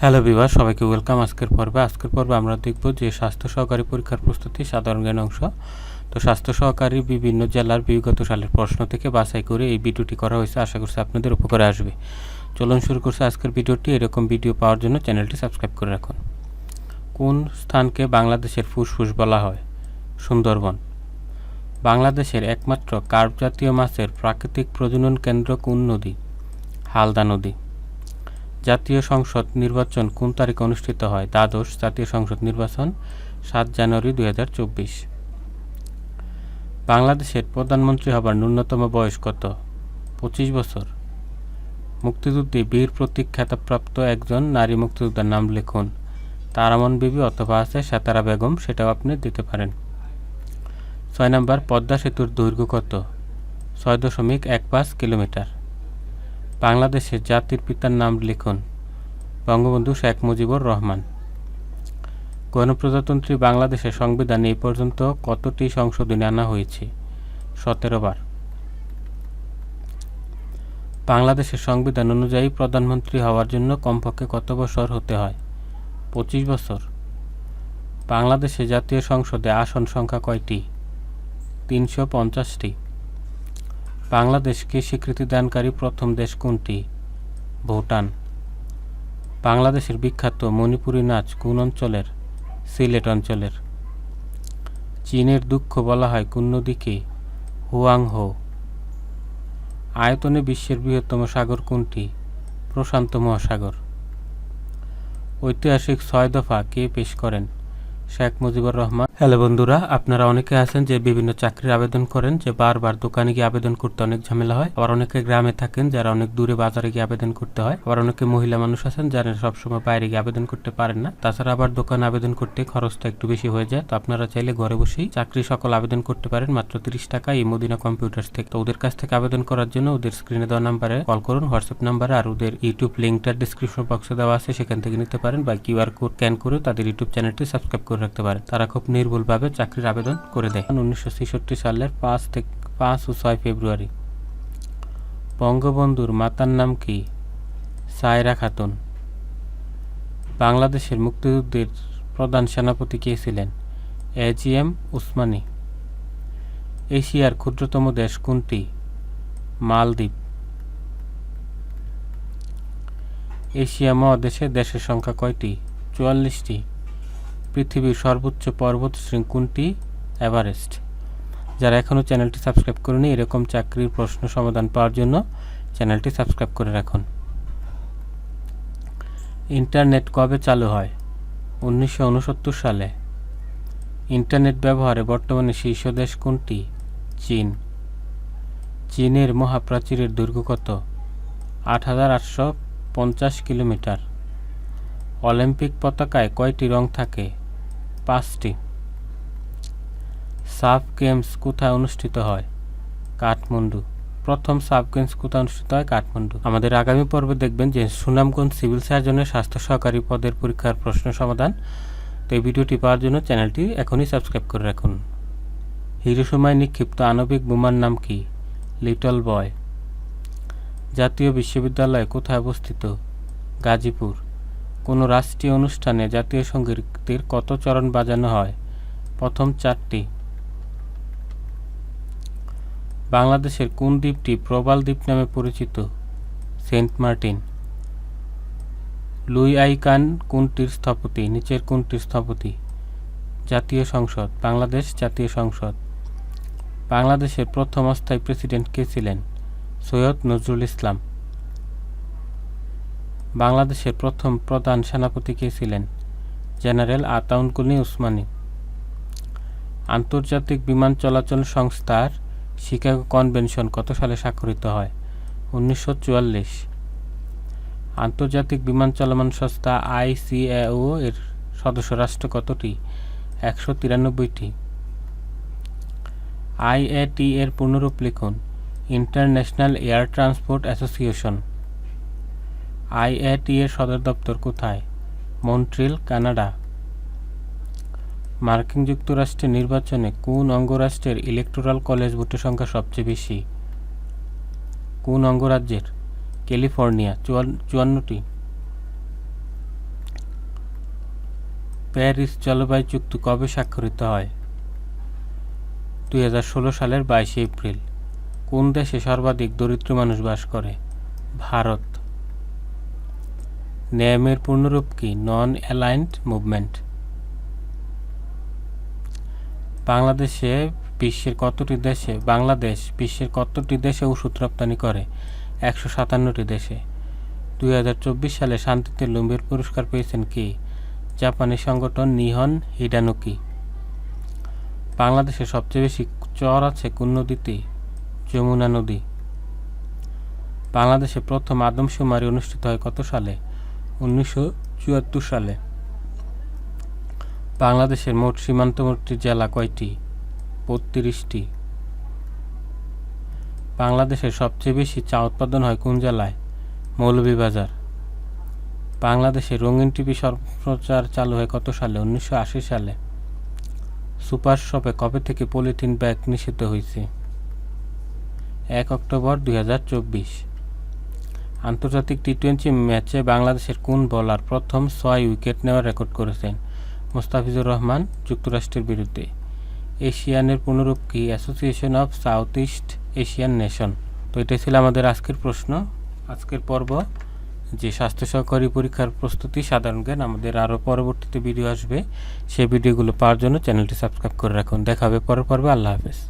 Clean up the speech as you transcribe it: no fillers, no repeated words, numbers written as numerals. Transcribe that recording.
Hello viewer, সবাইকে welcome আজকের পর্বে আমরা দেখব যে স্বাস্থ্য সহকারী পরীক্ষার প্রস্তুতি সাধারণ জ্ঞান অংশ। তো স্বাস্থ্য সহকারী বিভিন্ন জেলার বিগত সালের প্রশ্ন থেকে বাছাই করে এই ভিডিওটি করা হয়েছে। আশা করছি আপনাদের উপকারে আসবে। চলুন শুরু করছি আজকের ভিডিওটি। এরকম ভিডিও পাওয়ার জন্য চ্যানেলটি সাবস্ক্রাইব করে রাখুন। কোন স্থানকে বাংলাদেশের ফুসফুস বলা হয়? সুন্দরবন। বাংলাদেশের একমাত্র কার্প জাতীয় মাছের প্রাকৃতিক প্রজনন কেন্দ্র কোন নদী? হালদা নদী। জাতীয় সংসদ নির্বাচন কোন তারিখে অনুষ্ঠিত হয়? দ্বাদশ জাতীয় সংসদ নির্বাচন 7 জানুয়ারি 2024। বাংলাদেশের প্রধানমন্ত্রী হবার ন্যূনতম বয়স কত? 25 বছর। মুক্তিযুদ্ধে বীর প্রতীক খেতাবপ্রাপ্ত একজন নারী মুক্তিযোদ্ধার নাম লিখুন। তারামন বিবি অথবা আছে সেতারা বেগম, সেটাও আপনি দিতে পারেন। 6 নম্বর, পদ্মা সেতুর দৈর্ঘ্য কত? 6.15 কিলোমিটার। বাংলাদেশের জাতির পিতার নাম লিখুন। বঙ্গবন্ধু শেখ মুজিবুর রহমান। গণপ্রজাতন্ত্রী বাংলাদেশের সংবিধানে এই পর্যন্ত কতটি সংশোধনী আনা হয়েছে? 17 বার। বাংলাদেশের সংবিধান অনুযায়ী প্রধানমন্ত্রী হওয়ার জন্য কমপক্ষে কত বছর হতে হয়? 25 বছর। বাংলাদেশের জাতীয় সংসদে আসন সংখ্যা কয়টি? 350টি। বাংলাদেশকে স্বীকৃতি দানকারী প্রথম দেশ কোনটি? ভুটান। বাংলাদেশের বিখ্যাত মণিপুরী নাচ কোন অঞ্চলের? সিলেট অঞ্চলের। চীনের দুঃখ বলা হয় কোন নদীকে? হুয়াংহো। আয়তনে বিশ্বের বৃহত্তম সাগর কোনটি? প্রশান্ত মহাসাগর। ঐতিহাসিক 6 দফা কে পেশ করেন? শেখ মুজিবুর রহমান। হ্যালো বন্ধুরা, আপনারা অনেকে আছেন যে বিভিন্ন চাকরির আবেদন করেন, যে বারবার দোকানে গিয়ে আবেদন করতে অনেক ঝামেলা হয়। আবার অনেকে গ্রামে থাকেন যারা অনেক দূরে বাজারে গিয়ে আবেদন করতে হয়। আবার অনেকে মহিলা মানুষ আছেন যারা সবসময় বাইরে গিয়ে আবেদন করতে পারেন না। তাছাড়া আবার দোকানে আবেদন করতে খরচটা একটু বেশি হয়ে যায়। তো আপনারা চাইলে ঘরে বসেই চাকরি সকল আবেদন করতে পারেন মাত্র 30 টাকা এই মদিনা কম্পিউটার্স থেকে। তো ওদের কাছ থেকে আবেদন করার জন্য ওদের স্ক্রিনে দেওয়া নাম্বারে কল করুন, হোয়াটসঅ্যাপ নাম্বারে। আর ওদের ইউটিউব লিঙ্কটা ডিসক্রিপশন বক্সে দেওয়া আছে, সেখান থেকে নিতে পারেন, বা কিউআর কোড স্ক্যান করে তাদের ইউটিউব চ্যানেলটি সাবস্ক্রাইব করে রাখতে পারেন। তারা খুব নির্ভুলভাবে চাকরির আবেদন করে দেয়। 1966 সালের 5 ও 6 ফেব্রুয়ারি। বঙ্গবন্ধুর মাতার নাম কি? সায়রা খাতুন। বাংলাদেশের মুক্তিযুদ্ধের প্রধান সেনাপতি কে ছিলেন? এজিএম উসমানী। এশিয়ার ক্ষুদ্রতম দেশ কোনটি? মালদ্বীপ। এশিয়া মহাদেশে দেশের সংখ্যা কয়টি? 44টি। পৃথিবীর সর্বোচ্চ পর্বত শৃঙ্গ কোনটি? এভারেস্ট। যারা এখনও চ্যানেলটি সাবস্ক্রাইব করেনি, এরকম চাকরির প্রশ্ন সমাধান পাওয়ার জন্য চ্যানেলটি সাবস্ক্রাইব করে রাখুন। ইন্টারনেট কবে চালু হয়? 1969 সালে। ইন্টারনেট ব্যবহারে বর্তমানে শীর্ষ দেশ কোনটি? চীন। চীনের মহাপ্রাচীরের দৈর্ঘ্য কত? 8850 কিলোমিটার। অলিম্পিক পতাকায় কয়টি রং থাকে? 5টি। সাফ গেমস কোথায় অনুষ্ঠিত হয়? কাঠমান্ডু। প্রথম সাফ গেমস কোথায় অনুষ্ঠিত হয়? কাঠমান্ডু। আমাদের আগামী পর্বে দেখবেন যে সুনামগঞ্জ সিভিল সার্জনের স্বাস্থ্য সহকারী পদের পরীক্ষার প্রশ্ন সমাধান। তো এই ভিডিওটি পাওয়ার জন্য চ্যানেলটি এখনই সাবস্ক্রাইব করে রাখুন। হিরোশিমায় নিক্ষিপ্ত আণবিক বোমার নাম কি? Little boy. জাতীয় বিশ্ববিদ্যালয় কোথায় অবস্থিত? গাজীপুর। কোনো রাষ্ট্রীয় অনুষ্ঠানে জাতীয় সঙ্গীতের কত চরণ বাজানো হয়? প্রথম 4টি। বাংলাদেশের কোন দ্বীপটি প্রবাল দ্বীপ নামে পরিচিত? Saint Martin. লুই আই কান কোনটির স্থপতি? নিচের কোনটির স্থপতি? জাতীয় সংসদ। বাংলাদেশ জাতীয় সংসদ। বাংলাদেশের প্রথম অস্থায়ী প্রেসিডেন্ট কে ছিলেন? সৈয়দ নজরুল ইসলাম। বাংলাদেশের প্রথম প্রধান সেনাপতি কে ছিলেন? জেনারেল আতাউল গনি উসমানী। আন্তর্জাতিক বিমান চলাচল সংস্থার শিকাগো কনভেনশন কত সালে স্বাক্ষরিত হয়? 1944। আন্তর্জাতিক বিমান চলমান সংস্থা ICAO এর সদস্য রাষ্ট্র কতটি? 193টি। IATA এর পূর্ণরূপ লিখুন। International air transport association. IATA এর সদর দপ্তর কোথায়? Montreal, Canada. মার্কিন যুক্তরাষ্ট্রের নির্বাচনে কোন অঙ্গরাষ্ট্রের ইলেকটোরাল কলেজ ভোটের সংখ্যা সবচেয়ে বেশি? কোন অঙ্গরাজ্যের? ক্যালিফোর্নিয়া, 54টি। প্যারিস জলবায়ু চুক্তি কবে স্বাক্ষরিত হয়? 2016 সালের 22 এপ্রিল। কোন দেশে সর্বাধিক দরিদ্র মানুষ বাস করে? ভারত। ন্যামের পূর্ণরূপ কি? নন অ্যালাইন্ড মুভমেন্ট। বাংলাদেশ বিশ্বের কতটি দেশে ওষুধ রপ্তানি করে? 157টি দেশে। 2024 সালে শান্তিতে নোবেল পুরস্কার পেয়েছেন কে? জাপানি সংগঠন নিহন হিডানুকি। বাংলাদেশে সবচেয়ে বেশি চর আছে কোন নদীতে? যমুনা নদী। বাংলাদেশে প্রথম আদমশুমারি অনুষ্ঠিত হয় কত সালে? 1974 সালে। বাংলাদেশের মোট সীমান্তবর্তী জেলা কয়টি? 32টি। বাংলাদেশের সবচেয়ে বেশি চা উৎপাদন হয় কোন জেলায়? মৌলভীবাজার। বাংলাদেশে রঙিন টিভি সম্প্রচার চালু হয় কত সালে? 1980 সালে। সুপার শপে কবে থেকে পলিথিন ব্যাগ নিষিদ্ধ হয়েছে? 1 অক্টোবর 2024। আন্তর্জাতিক টি-20 ম্যাচে বাংলাদেশের কোন বোলার প্রথম 6 উইকেট নেওয়ার রেকর্ড করেছেন? মুস্তাফিজুর রহমান, যুক্তরাষ্ট্রের বিরুদ্ধে। এশিয়ানের পূর্ণরূপ কি? Association of south east Asian nation. তো এটাই ছিল আমাদের আজকের প্রশ্ন, আজকের পর্ব, যে স্বাস্থ্য সহকারী পরীক্ষার প্রস্তুতি সাধারণ জ্ঞান। আমাদের আরও পরবর্তীতে ভিডিও আসবে, সেই ভিডিওগুলো পাওয়ার জন্য চ্যানেলটি সাবস্ক্রাইব করে রাখুন। দেখা হবে পরের পর্বে। আল্লাহ হাফেজ।